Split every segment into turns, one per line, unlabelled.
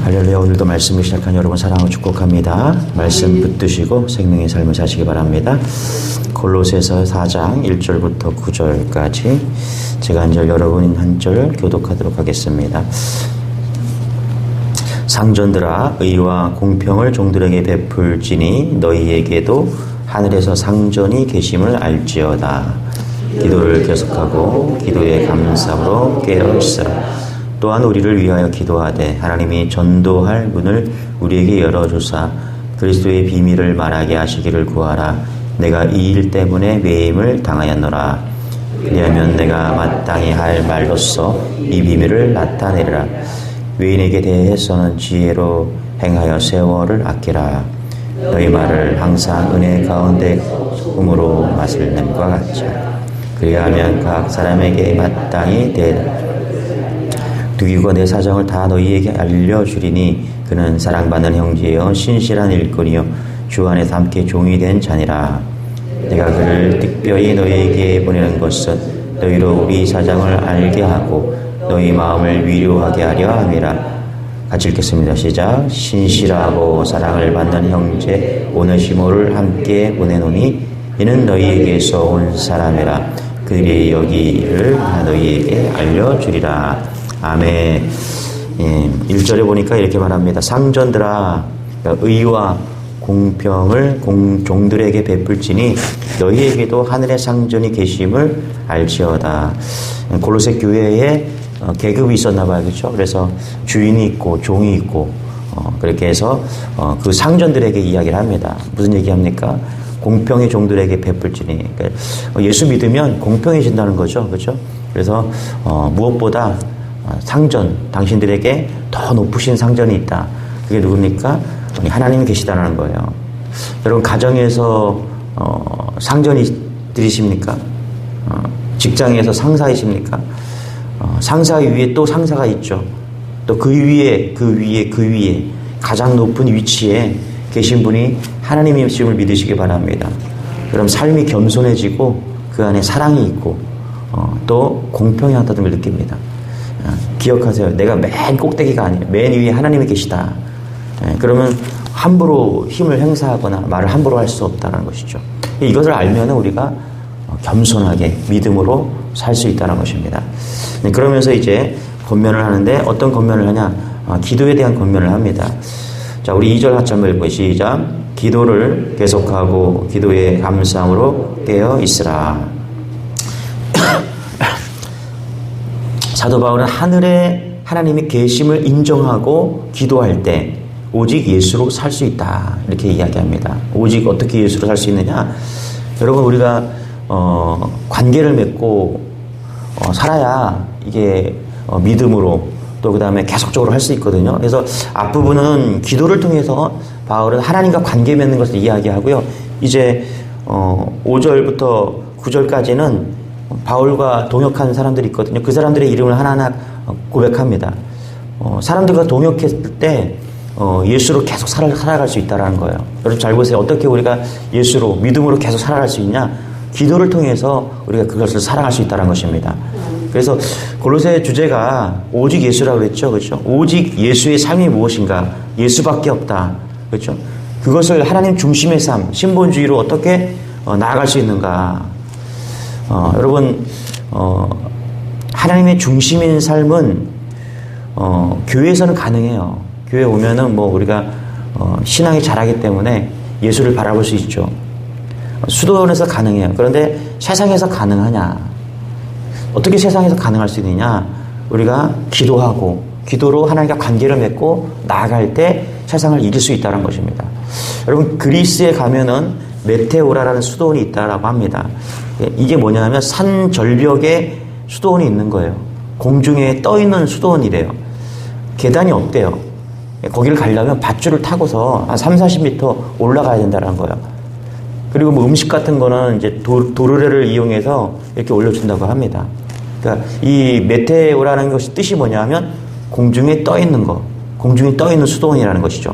할렐루야. 오늘도 말씀을 시작한 여러분 사랑으로 축복합니다. 말씀 붙드시고 생명의 삶을 사시기 바랍니다. 골로새서 4장 1절부터 9절까지 제가 한 절 여러분 한 절 교독하도록 하겠습니다. 상전들아, 의와 공평을 종들에게 베풀지니 너희에게도 하늘에서 상전이 계심을 알지어다. 기도를 계속하고 기도의 감사로 깨어있으라. 또한 우리를 위하여 기도하되 하나님이 전도할 문을 우리에게 열어주사 그리스도의 비밀을 말하게 하시기를 구하라. 내가 이 일 때문에 매임을 당하였노라. 그리하면 내가 마땅히 할 말로써 이 비밀을 나타내리라. 외인에게 대해서는 지혜로 행하여 세월을 아끼라. 너희 말을 항상 은혜 가운데 소금으로 맛을 냄과 같이 하라. 그리하면 각 사람에게 마땅히 대하라. 두기고 내 사정을 다 너희에게 알려주리니 그는 사랑받는 형제여 신실한 일꾼이요 주 안에서 함께 종이 된 자니라. 내가 그를 특별히 너희에게 보내는 것은 너희로 우리 사정을 알게 하고 너희 마음을 위로하게 하려 함이라. 같이 읽겠습니다. 시작. 신실하고 사랑을 받는 형제 오네시모를 함께 보내노니 이는 너희에게서 온 사람이라. 그들이 여기를 너희에게 알려주리라. 아멘. 1절에 보니까 이렇게 말합니다. 상전들아, 그러니까 의와 공평을 종들에게 베풀지니 너희에게도 하늘의 상전이 계심을 알지어다. 골로새 교회에 계급이 있었나 봐요. 그렇죠? 그래서 주인이 있고 종이 있고 그렇게 해서 그 상전들에게 이야기를 합니다. 무슨 얘기합니까? 공평의 종들에게 베풀지니. 그러니까 예수 믿으면 공평해진다는 거죠. 그렇죠? 그래서 무엇보다 상전, 당신들에게 더 높으신 상전이 있다. 그게 누굽니까? 하나님이 계시다는 거예요. 여러분 가정에서 상전이들이십니까? 직장에서 상사이십니까? 상사 위에 또 상사가 있죠. 또 그 위에 가장 높은 위치에 계신 분이 하나님이심을 믿으시기 바랍니다. 그럼 삶이 겸손해지고 그 안에 사랑이 있고 또 공평이 하다는 걸 느낍니다. 기억하세요. 내가 맨 꼭대기가 아니에요. 맨 위에 하나님이 계시다. 그러면 함부로 힘을 행사하거나 말을 함부로 할 수 없다는 것이죠. 이것을 알면 우리가 겸손하게 믿음으로 살 수 있다는 것입니다. 그러면서 이제 권면을 하는데 어떤 권면을 하냐? 기도에 대한 권면을 합니다. 자, 우리 2절 하찬을 읽고 시작. 기도를 계속하고 기도의 감사함으로 깨어 있으라. 사도 바울은 하늘에 하나님의 계심을 인정하고 기도할 때 오직 예수로 살 수 있다. 이렇게 이야기합니다. 오직 어떻게 예수로 살 수 있느냐? 여러분 우리가 관계를 맺고 살아야 이게 믿음으로 또 그 다음에 계속적으로 할 수 있거든요. 그래서 앞부분은 기도를 통해서 바울은 하나님과 관계 맺는 것을 이야기하고요. 이제 5절부터 9절까지는 바울과 동역한 사람들이 있거든요. 그 사람들의 이름을 하나하나 고백합니다. 사람들과 동역했을 때 예수로 계속 살아갈 수 있다는 거예요. 여러분 잘 보세요. 어떻게 우리가 예수로 믿음으로 계속 살아갈 수 있냐? 기도를 통해서 우리가 그것을 살아갈 수 있다는 것입니다. 그래서 골로새 주제가 오직 예수라고 했죠. 그렇죠? 오직 예수의 삶이 무엇인가? 예수밖에 없다. 그렇죠? 그것을 하나님 중심의 삶, 신본주의로 어떻게 나아갈 수 있는가? 여러분 하나님의 중심인 삶은 교회에서는 가능해요. 교회 오면은 뭐 우리가 신앙이 자라기 때문에 예수를 바라볼 수 있죠. 수도원에서 가능해요. 그런데 세상에서 가능하냐? 어떻게 세상에서 가능할 수 있느냐? 우리가 기도하고 기도로 하나님과 관계를 맺고 나아갈 때 세상을 이길 수 있다는 것입니다. 여러분 그리스에 가면은 메테오라라는 수도원이 있다라고 합니다. 이게 뭐냐면 산 절벽에 수도원이 있는 거예요. 공중에 떠 있는 수도원이래요. 계단이 없대요. 거기를 가려면 밧줄을 타고서 한 30-40m 올라가야 된다는 거예요. 그리고 뭐 음식 같은 거는 이제 도르래를 이용해서 이렇게 올려준다고 합니다. 그러니까 이 메테오라는 것이 뜻이 뭐냐면 공중에 떠 있는 거, 공중에 떠 있는 수도원이라는 것이죠.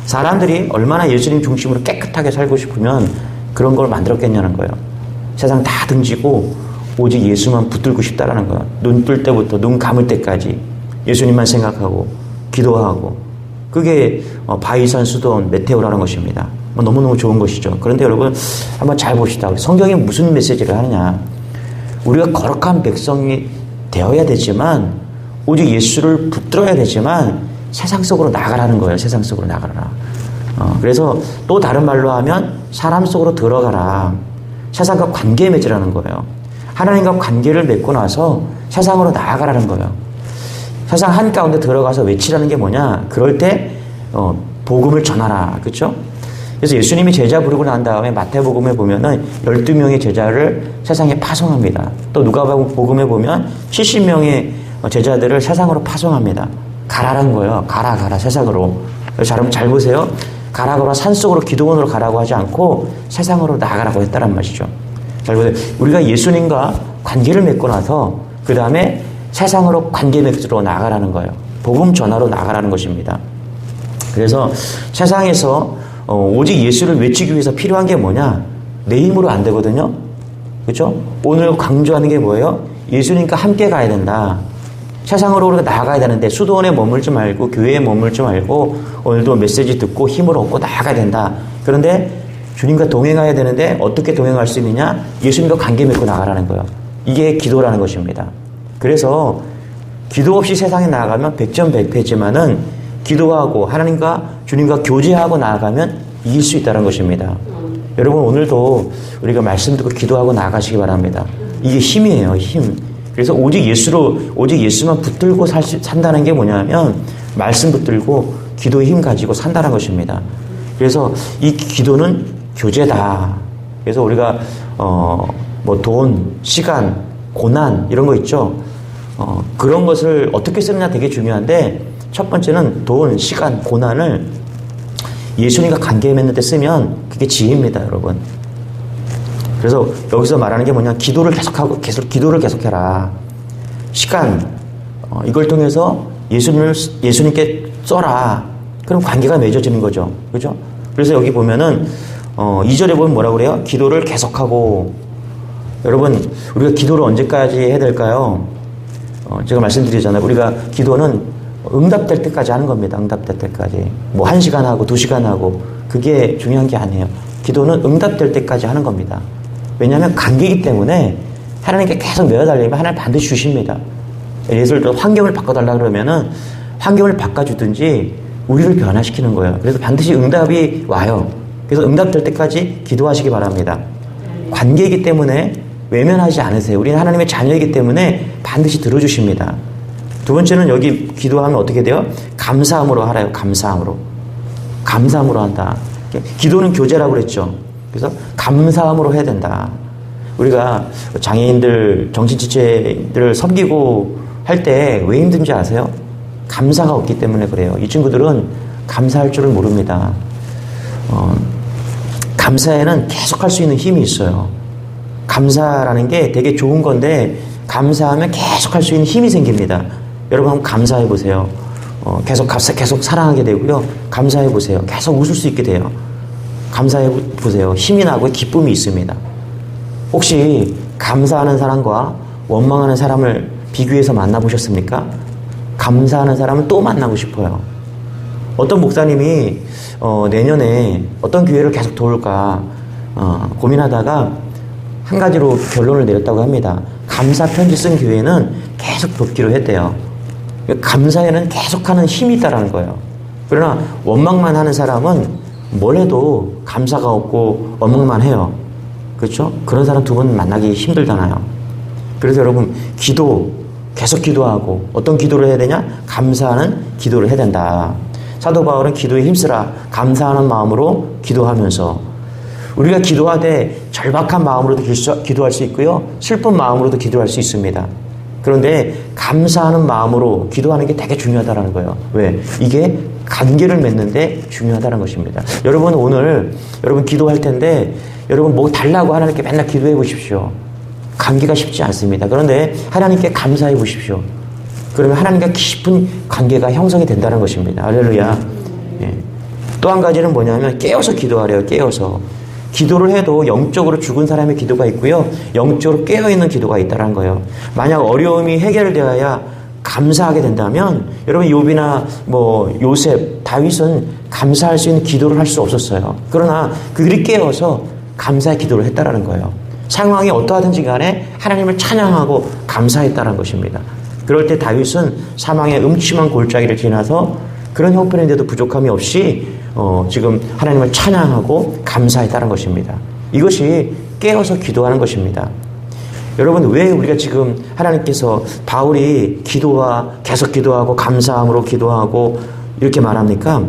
사람들이 얼마나 예수님 중심으로 깨끗하게 살고 싶으면 그런 걸 만들었겠냐는 거예요. 세상 다 등지고 오직 예수만 붙들고 싶다라는 거예요. 눈 뜰 때부터 눈 감을 때까지 예수님만 생각하고 기도하고 그게 바이산, 수돈, 메테오라는 것입니다. 너무너무 좋은 것이죠. 그런데 여러분 한번 잘 봅시다. 성경이 무슨 메시지를 하느냐. 우리가 거룩한 백성이 되어야 되지만 오직 예수를 붙들어야 되지만 세상 속으로 나가라는 거예요. 세상 속으로 나가라. 그래서 또 다른 말로 하면 사람 속으로 들어가라. 세상과 관계 맺으라는 거예요. 하나님과 관계를 맺고 나서 세상으로 나아가라는 거예요. 세상 한가운데 들어가서 외치라는 게 뭐냐. 그럴 때 복음을 전하라. 그렇죠? 그래서 예수님이 제자 부르고 난 다음에 마태복음에 보면은 12명의 제자를 세상에 파송합니다. 또 누가복음에 보면 70명의 제자들을 세상으로 파송합니다. 가라는 거예요. 가라 세상으로. 여러분 잘 보세요. 가라거나 산속으로 기도원으로 가라고 하지 않고 세상으로 나가라고 했다는 말이죠. 잘 보세요. 우리가 예수님과 관계를 맺고 나서 그 다음에 세상으로 관계 맺으러 나가라는 거예요. 복음 전하러 나가라는 것입니다. 그래서 세상에서 오직 예수를 외치기 위해서 필요한 게 뭐냐? 내 힘으로 안 되거든요. 그렇죠? 오늘 강조하는 게 뭐예요? 예수님과 함께 가야 된다. 세상으로 우리가 나아가야 되는데 수도원에 머물지 말고 교회에 머물지 말고 오늘도 메시지 듣고 힘을 얻고 나아가야 된다. 그런데 주님과 동행해야 되는데 어떻게 동행할 수 있느냐? 예수님과 관계 맺고 나가라는 거예요. 이게 기도라는 것입니다. 그래서 기도 없이 세상에 나아가면 백전백패지만은 기도하고 하나님과 주님과 교제하고 나아가면 이길 수 있다는 것입니다. 여러분 오늘도 우리가 말씀 듣고 기도하고 나아가시기 바랍니다. 이게 힘이에요. 힘. 그래서 오직 예수만 붙들고 산다는 게 뭐냐면 말씀 붙들고 기도의 힘 가지고 산다는 것입니다. 그래서 이 기도는 교제다. 그래서 우리가 뭐 돈, 시간, 고난 이런 거 있죠. 그런 것을 어떻게 쓰느냐 되게 중요한데 첫 번째는 돈, 시간, 고난을 예수님과 관계 맺는 데 쓰면 그게 지혜입니다, 여러분. 그래서 여기서 말하는 게 뭐냐, 기도를 계속해라. 시간, 이걸 통해서 예수님께 써라. 그럼 관계가 맺어지는 거죠. 그죠? 그래서 여기 보면은, 2절에 보면 뭐라고 그래요? 기도를 계속하고. 여러분, 우리가 기도를 언제까지 해야 될까요? 제가 말씀드리잖아요. 우리가 기도는 응답될 때까지 하는 겁니다. 응답될 때까지. 뭐 1시간 하고 2시간 하고 그게 중요한 게 아니에요. 기도는 응답될 때까지 하는 겁니다. 왜냐하면 관계이기 때문에 하나님께 계속 매어달리면 하나님 반드시 주십니다. 예를 들어 환경을 바꿔달라 그러면은 환경을 바꿔주든지 우리를 변화시키는 거예요. 그래서 반드시 응답이 와요. 그래서 응답될 때까지 기도하시기 바랍니다. 관계이기 때문에 외면하지 않으세요. 우리는 하나님의 자녀이기 때문에 반드시 들어주십니다. 두 번째는 여기 기도하면 어떻게 돼요? 감사함으로 하래요. 감사함으로 한다. 기도는 교제라고 그랬죠. 그래서 감사함으로 해야 된다. 우리가 장애인들, 정신지체들을 섬기고 할 때 왜 힘든지 아세요? 감사가 없기 때문에 그래요. 이 친구들은 감사할 줄을 모릅니다. 감사에는 계속할 수 있는 힘이 있어요. 감사라는 게 되게 좋은 건데 감사하면 계속할 수 있는 힘이 생깁니다. 여러분 한번 감사해 보세요. 계속 사랑하게 되고요. 감사해 보세요. 계속 웃을 수 있게 돼요. 감사해 보세요. 힘이 나고 기쁨이 있습니다. 혹시 감사하는 사람과 원망하는 사람을 비교해서 만나보셨습니까? 감사하는 사람은 또 만나고 싶어요. 어떤 목사님이 내년에 어떤 교회를 계속 도울까 고민하다가 한 가지로 결론을 내렸다고 합니다. 감사 편지 쓴 교회는 계속 돕기로 했대요. 감사에는 계속하는 힘이 있다는 거예요. 그러나 원망만 하는 사람은 뭘 해도 감사가 없고 원망만 해요. 그렇죠? 그런 사람 두 분 만나기 힘들잖아요. 그래서 여러분 계속 기도하고 어떤 기도를 해야 되냐? 감사하는 기도를 해야 된다. 사도 바울은 기도에 힘쓰라. 감사하는 마음으로 기도하면서 우리가 기도하되 절박한 마음으로도 기도할 수 있고요. 슬픈 마음으로도 기도할 수 있습니다. 그런데 감사하는 마음으로 기도하는 게 되게 중요하다는 거예요. 왜? 이게 관계를 맺는데 중요하다는 것입니다. 여러분 오늘 여러분 기도할 텐데 여러분 뭐 달라고 하나님께 맨날 기도해 보십시오. 관계가 쉽지 않습니다. 그런데 하나님께 감사해 보십시오. 그러면 하나님과 깊은 관계가 형성이 된다는 것입니다. 할렐루야. 예. 또 한 가지는 뭐냐면 깨어서 기도하래요. 깨어서. 기도를 해도 영적으로 죽은 사람의 기도가 있고요. 영적으로 깨어있는 기도가 있다는 거예요. 만약 어려움이 해결되어야 감사하게 된다면 여러분 욥이나 뭐 요셉, 다윗은 감사할 수 있는 기도를 할 수 없었어요. 그러나 그들이 깨어서 감사의 기도를 했다라는 거예요. 상황이 어떠하든지 간에 하나님을 찬양하고 감사했다는 것입니다. 그럴 때 다윗은 사망의 음침한 골짜기를 지나서 그런 형편인데도 부족함이 없이 지금 하나님을 찬양하고 감사했다는 것입니다. 이것이 깨어서 기도하는 것입니다. 여러분, 왜 우리가 지금 하나님께서 바울이 계속 기도하고 감사함으로 기도하고 이렇게 말합니까?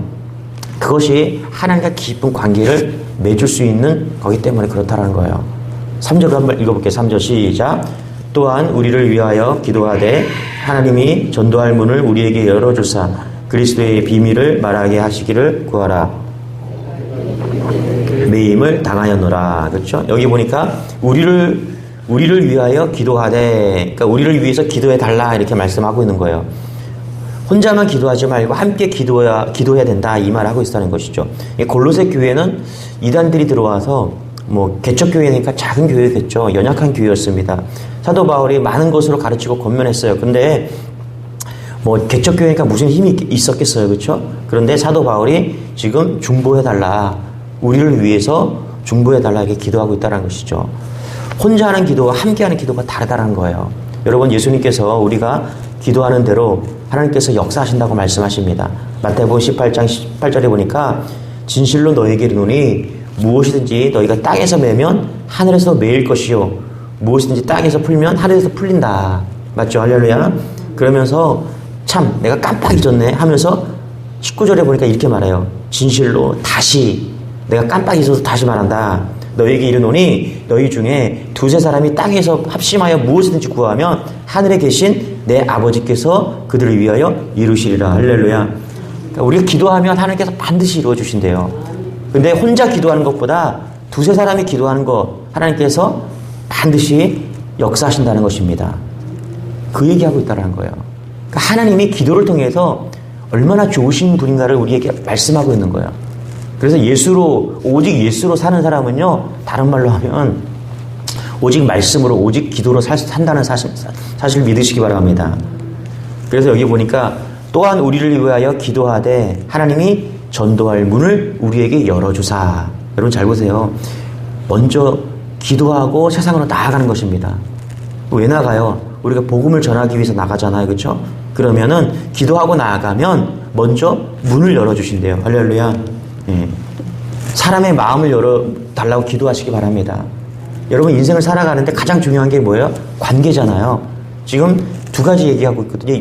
그것이 하나님과 깊은 관계를 맺을 수 있는 거기 때문에 그렇다는 거예요. 3절로 한번 읽어볼게요. 3절 시작. 또한 우리를 위하여 기도하되 하나님이 전도할 문을 우리에게 열어주사 그리스도의 비밀을 말하게 하시기를 구하라. 매임을 당하였노라. 그렇죠? 여기 보니까 우리를 위하여 기도하되, 그러니까 우리를 위해서 기도해 달라 이렇게 말씀하고 있는 거예요. 혼자만 기도하지 말고 함께 기도해야 된다 이 말을 하고 있다는 것이죠. 골로새 교회는 이단들이 들어와서 개척교회니까 작은 교회겠죠. 연약한 교회였습니다. 사도 바울이 많은 것으로 가르치고 권면했어요. 근데 개척교회니까 무슨 힘이 있었겠어요. 그렇죠? 그런데 사도 바울이 지금 중보해달라. 우리를 위해서 중보해달라 이렇게 기도하고 있다는 것이죠. 혼자 하는 기도와 함께 하는 기도가 다르다는 거예요. 여러분, 예수님께서 우리가 기도하는 대로 하나님께서 역사하신다고 말씀하십니다. 마태복음 18장 18절에 보니까 진실로 너에게 이르노니 무엇이든지 너희가 땅에서 매면 하늘에서 매일 것이요 무엇이든지 땅에서 풀면 하늘에서 풀린다. 맞죠? 할렐루야. 그러면서 참 내가 깜빡 잊었네 하면서 19절에 보니까 이렇게 말해요. 진실로 다시 내가 깜빡 잊어서 다시 말한다. 너희에게 이르노니 너희 중에 두세 사람이 땅에서 합심하여 무엇이든지 구하면 하늘에 계신 내 아버지께서 그들을 위하여 이루시리라. 할렐루야. 그러니까 우리가 기도하면 하나님께서 반드시 이루어 주신대요. 근데 혼자 기도하는 것보다 두세 사람이 기도하는 것 하나님께서 반드시 역사하신다는 것입니다. 그 얘기하고 있다는 거예요. 그러니까 하나님이 기도를 통해서 얼마나 좋으신 분인가를 우리에게 말씀하고 있는 거예요. 그래서 오직 예수로 사는 사람은요, 다른 말로 하면 오직 말씀으로, 오직 기도로 산다는 사실을 믿으시기 바랍니다. 그래서 여기 보니까 또한 우리를 위하여 기도하되 하나님이 전도할 문을 우리에게 열어주사. 여러분 잘 보세요. 먼저 기도하고 세상으로 나아가는 것입니다. 왜 나가요? 우리가 복음을 전하기 위해서 나가잖아요. 그렇죠? 그러면은 기도하고 나아가면 먼저 문을 열어주신대요. 할렐루야. 예. 사람의 마음을 열어달라고 기도하시기 바랍니다. 여러분 인생을 살아가는데 가장 중요한 게 뭐예요? 관계잖아요. 지금 두 가지 얘기하고 있거든요.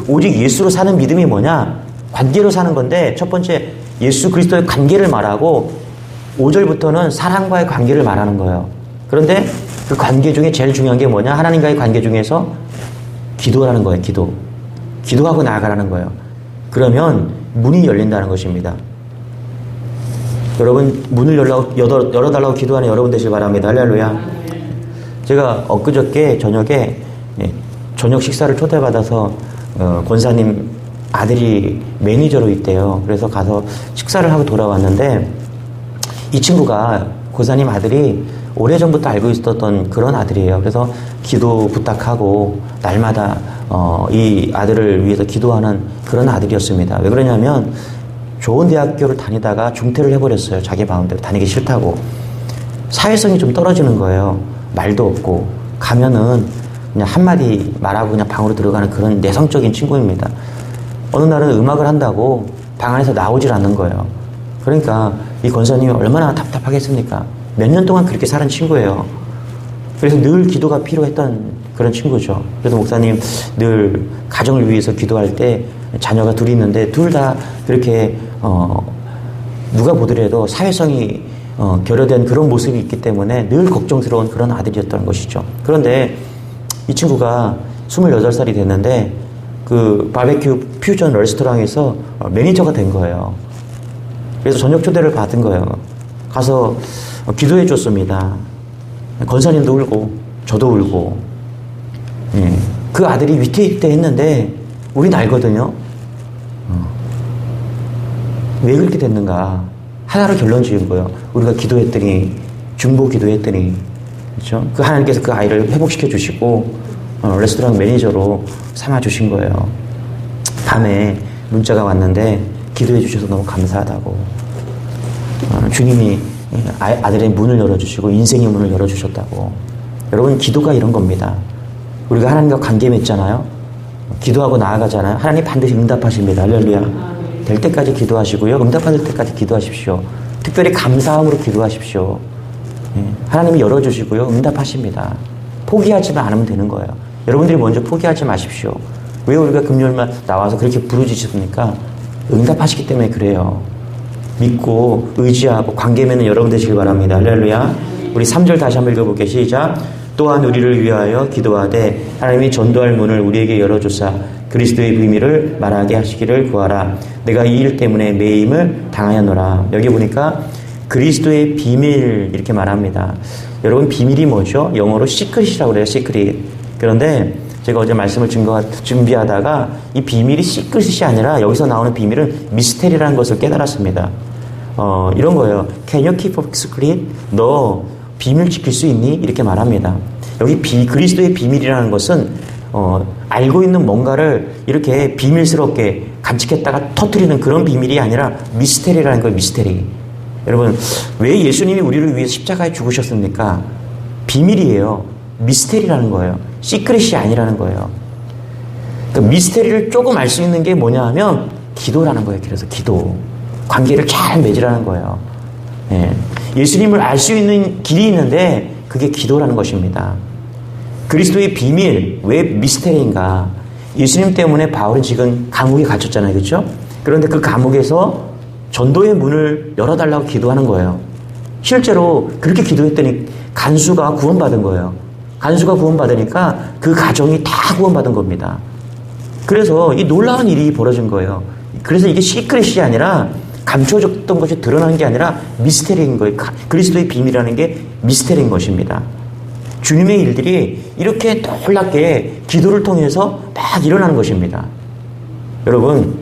오직 예수로 사는 믿음이 뭐냐? 관계로 사는 건데 첫 번째 예수 그리스도의 관계를 말하고 5절부터는 사랑과의 관계를 말하는 거예요. 그런데 그 관계 중에 제일 중요한 게 뭐냐? 하나님과의 관계 중에서 기도라는 거예요. 기도하고 나아가라는 거예요. 그러면 문이 열린다는 것입니다. 여러분 문을 열어달라고 기도하는 여러분 되시길 바랍니다. 할렐루야. 제가 엊그저께 저녁에 저녁 식사를 초대받아서 권사님 아들이 매니저로 있대요. 그래서 가서 식사를 하고 돌아왔는데 이 친구가 권사님 아들이 오래전부터 알고 있었던 그런 아들이에요. 그래서 기도 부탁하고 날마다 이 아들을 위해서 기도하는 그런 아들이었습니다. 왜 그러냐면 좋은 대학교를 다니다가 중퇴를 해버렸어요. 자기 마음대로 다니기 싫다고. 사회성이 좀 떨어지는 거예요. 말도 없고 가면은 그냥 한마디 말하고 그냥 방으로 들어가는 그런 내성적인 친구입니다. 어느 날은 음악을 한다고 방 안에서 나오질 않는 거예요. 그러니까 이 권사님이 얼마나 답답하겠습니까? 몇 년 동안 그렇게 살은 친구예요. 그래서 늘 기도가 필요했던 그런 친구죠. 그래서 목사님 늘 가정을 위해서 기도할 때 자녀가 둘이 있는데 둘 다 그렇게 누가 보더라도 사회성이 결여된 그런 모습이 있기 때문에 늘 걱정스러운 그런 아들이었던 것이죠. 그런데 이 친구가 28살이 됐는데 그 바베큐 퓨전 레스토랑에서 매니저가 된 거예요. 그래서 저녁 초대를 받은 거예요. 가서 기도해 줬습니다. 권사님도 울고 저도 울고. 예. 그 아들이 위태위태했는데 우린 알거든요. 왜 그렇게 됐는가? 하나로 결론 지은 거예요. 우리가 기도했더니 중보 기도했더니 그렇죠? 그 하나님께서 그 아이를 회복시켜 주시고 레스토랑 매니저로 삼아주신 거예요. 밤에 문자가 왔는데 기도해 주셔서 너무 감사하다고. 주님이 아들의 문을 열어주시고 인생의 문을 열어주셨다고. 여러분, 기도가 이런 겁니다. 우리가 하나님과 관계 맺잖아요. 기도하고 나아가잖아요. 하나님 반드시 응답하십니다. 할렐루야. 될 때까지 기도하시고요. 응답받을 때까지 기도하십시오. 특별히 감사함으로 기도하십시오. 하나님이 열어주시고요. 응답하십니다. 포기하지만 않으면 되는 거예요. 여러분들이 먼저 포기하지 마십시오. 왜 우리가 금요일만 나와서 그렇게 부르짖습니까? 응답하시기 때문에 그래요. 믿고 의지하고 관계 맺는 여러분 되시길 바랍니다. 할렐루야. 우리 3절 다시 한번 읽어볼게요. 시작. 또한 우리를 위하여 기도하되 하나님이 전도할 문을 우리에게 열어주사 그리스도의 비밀을 말하게 하시기를 구하라. 내가 이 일 때문에 매임을 당하였노라. 여기 보니까 그리스도의 비밀 이렇게 말합니다. 여러분, 비밀이 뭐죠? 영어로 시크릿이라고 그래요. 시크릿. 그런데 제가 어제 말씀을 준비하다가 이 비밀이 시크릿이 아니라 여기서 나오는 비밀은 미스테리라는 것을 깨달았습니다. 이런 거예요. Can you keep a secret? 너 비밀 지킬 수 있니? 이렇게 말합니다. 여기 그리스도의 비밀이라는 것은 알고 있는 뭔가를 이렇게 비밀스럽게 간직했다가 터뜨리는 그런 비밀이 아니라 미스테리라는 거예요. 미스테리. 여러분, 왜 예수님이 우리를 위해서 십자가에 죽으셨습니까? 비밀이에요. 미스테리라는 거예요. 시크릿이 아니라는 거예요. 그 미스테리를 조금 알 수 있는 게 뭐냐 하면 기도라는 거예요. 그래서 기도. 관계를 잘 맺으라는 거예요. 예수님을 알 수 있는 길이 있는데 그게 기도라는 것입니다. 그리스도의 비밀, 왜 미스테리인가? 예수님 때문에 바울은 지금 감옥에 갇혔잖아요. 그렇죠? 그런데 그 감옥에서 전도의 문을 열어달라고 기도하는 거예요. 실제로 그렇게 기도했더니 간수가 구원받은 거예요. 간수가 구원받으니까 그 가정이 다 구원받은 겁니다. 그래서 이 놀라운 일이 벌어진 거예요. 그래서 이게 시크릿이 아니라 감춰졌던 것이 드러난 게 아니라 미스테리인 거예요. 그리스도의 비밀이라는 게 미스테리인 것입니다. 주님의 일들이 이렇게 놀랍게 기도를 통해서 막 일어나는 것입니다. 여러분,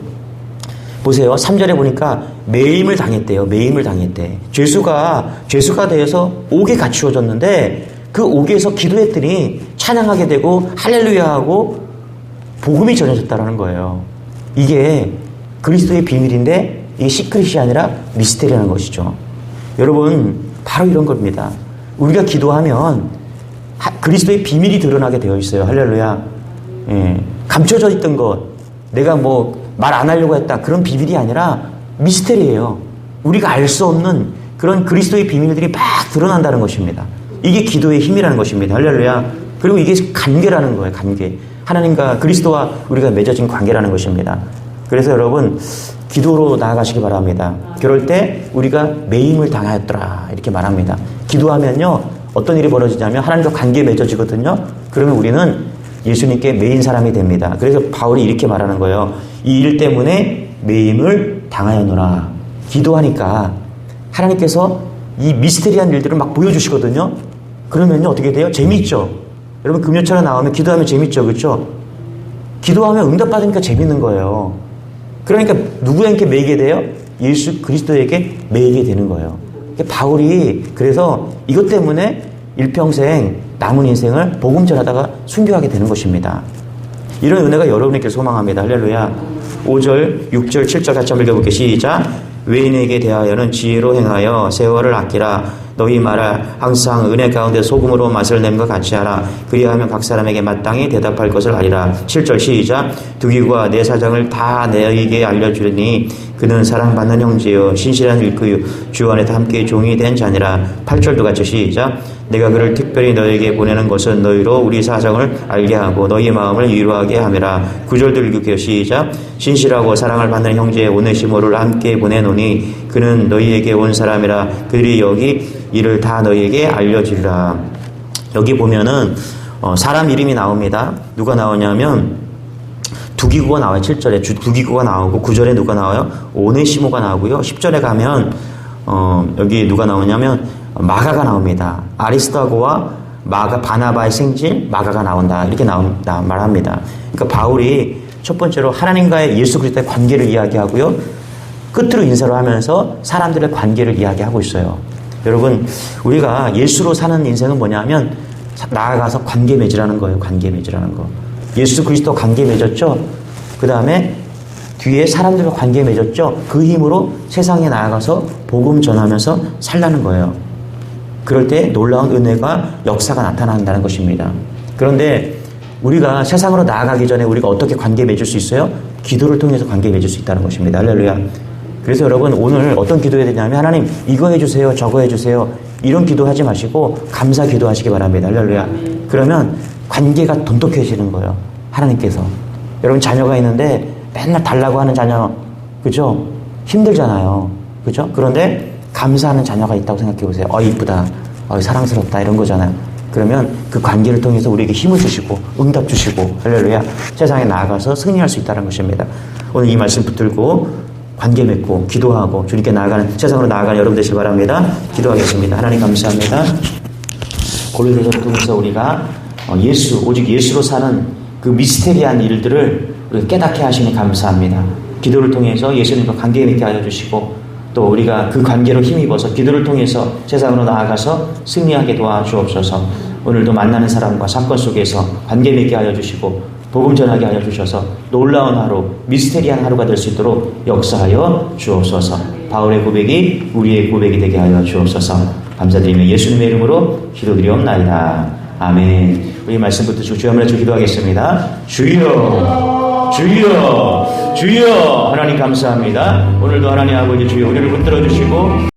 보세요. 3절에 보니까 매임을 당했대요. 매임을 당했대. 죄수가 되어서 옥에 갇히워졌는데 그 옥에서 기도했더니 찬양하게 되고 할렐루야 하고 복음이 전해졌다라는 거예요. 이게 그리스도의 비밀인데 이게 시크릿이 아니라 미스테리라는 것이죠. 여러분, 바로 이런 겁니다. 우리가 기도하면 그리스도의 비밀이 드러나게 되어 있어요. 할렐루야. 감춰져 있던 것, 내가 말 안 하려고 했다, 그런 비밀이 아니라 미스테리예요. 우리가 알 수 없는 그런 그리스도의 비밀들이 막 드러난다는 것입니다. 이게 기도의 힘이라는 것입니다. 할렐루야. 그리고 이게 관계라는 거예요. 관계. 하나님과 그리스도와 우리가 맺어진 관계라는 것입니다. 그래서 여러분, 기도로 나아가시기 바랍니다. 그럴 때 우리가 매임을 당하였더라 이렇게 말합니다. 기도하면요, 어떤 일이 벌어지냐면 하나님과 관계 맺어지거든요. 그러면 우리는 예수님께 매인 사람이 됩니다. 그래서 바울이 이렇게 말하는 거예요. 이 일 때문에 매임을 당하였노라. 기도하니까 하나님께서 이 미스테리한 일들을 막 보여주시거든요. 그러면요, 어떻게 돼요? 재미있죠? 여러분, 금요철에 나오면 기도하면 재밌죠? 그렇죠? 기도하면 응답받으니까 재밌는 거예요. 그러니까 누구에게 매이게 돼요? 예수 그리스도에게 매이게 되는 거예요. 바울이 그래서 이것 때문에 일평생 남은 인생을 복음 전하다가 순교하게 되는 것입니다. 이런 은혜가 여러분에게 소망합니다. 할렐루야. 5절, 6절, 7절 같이 한번 읽어볼게요. 시작. 외인에게 대하여는 지혜로 행하여 세월을 아끼라. 너희 말을 항상 은혜 가운데 소금으로 맛을 낸 것 같이 하라. 그리하면 각 사람에게 마땅히 대답할 것을 알리라. 7절 시작. 두기과 내 사정을 다 너희에게 알려주리니 그는 사랑받는 형제요 신실한 일꾼요 주 안에 함께 종이 된 자니라. 8절도 같이 시작. 내가 그를 특별히 너희에게 보내는 것은 너희로 우리 사정을 알게 하고 너희 마음을 위로하게 함이라. 9절도 읽을게요. 시작. 신실하고 사랑을 받는 형제 오네시모를 함께 보내노니 그는 너희에게 온 사람이라. 그들이 여기 이를 다 너희에게 알려주리라. 여기 보면은 사람 이름이 나옵니다. 누가 나오냐면 두기구가 나와요. 7절에 두기구가 나오고 9절에 누가 나와요? 오네시모가 나오고요. 10절에 가면 여기 누가 나오냐면 마가가 나옵니다. 아리스토하고와 바나바의 생질 마가가 나온다. 이렇게 말합니다. 그러니까 바울이 첫 번째로 하나님과의 예수 그리스도의 관계를 이야기하고요. 끝으로 인사를 하면서 사람들의 관계를 이야기하고 있어요. 여러분, 우리가 예수로 사는 인생은 뭐냐면 나아가서 관계 맺으라는 거예요. 관계 맺으라는 거. 예수 그리스도 관계 맺었죠. 그 다음에 뒤에 사람들과 관계 맺었죠. 그 힘으로 세상에 나아가서 복음 전하면서 살라는 거예요. 그럴 때 놀라운 은혜가 역사가 나타난다는 것입니다. 그런데 우리가 세상으로 나아가기 전에 우리가 어떻게 관계 맺을 수 있어요? 기도를 통해서 관계 맺을 수 있다는 것입니다. 할렐루야. 그래서 여러분 오늘 어떤 기도해야 되냐면 하나님 이거 해주세요. 저거 해주세요. 이런 기도하지 마시고 감사 기도하시기 바랍니다. 할렐루야. 그러면 관계가 돈독해지는 거예요. 하나님께서. 여러분 자녀가 있는데 맨날 달라고 하는 자녀 그죠? 힘들잖아요. 그죠? 그런데 감사하는 자녀가 있다고 생각해 보세요. 이쁘다. 사랑스럽다. 이런 거잖아요. 그러면 그 관계를 통해서 우리에게 힘을 주시고 응답 주시고 할렐루야 세상에 나아가서 승리할 수 있다는 것입니다. 오늘 이 말씀 붙들고 관계 맺고 기도하고 주님께 나아가는 세상으로 나아가는 여러분 되시기 바랍니다. 기도하겠습니다. 하나님 감사합니다. 고린도전서 통해서 우리가 오직 예수로 사는 그 미스테리한 일들을 우리가 깨닫게 하시니 감사합니다. 기도를 통해서 예수님과 관계 맺게 하여 주시고 또 우리가 그 관계로 힘입어서 기도를 통해서 세상으로 나아가서 승리하게 도와주옵소서. 오늘도 만나는 사람과 사건 속에서 관계 맺게 하여 주시고 복음 전하게 하여 주셔서 놀라운 하루, 미스테리한 하루가 될 수 있도록 역사하여 주옵소서. 바울의 고백이 우리의 고백이 되게 하여 주옵소서. 감사드리며 예수님의 이름으로 기도드리옵나이다. 아멘. 우리 말씀부터 주여 한번 기도하겠습니다. 주여, 주여, 주여. 하나님 감사합니다. 오늘도 하나님 아버지 주여 우리를 붙들어 주시고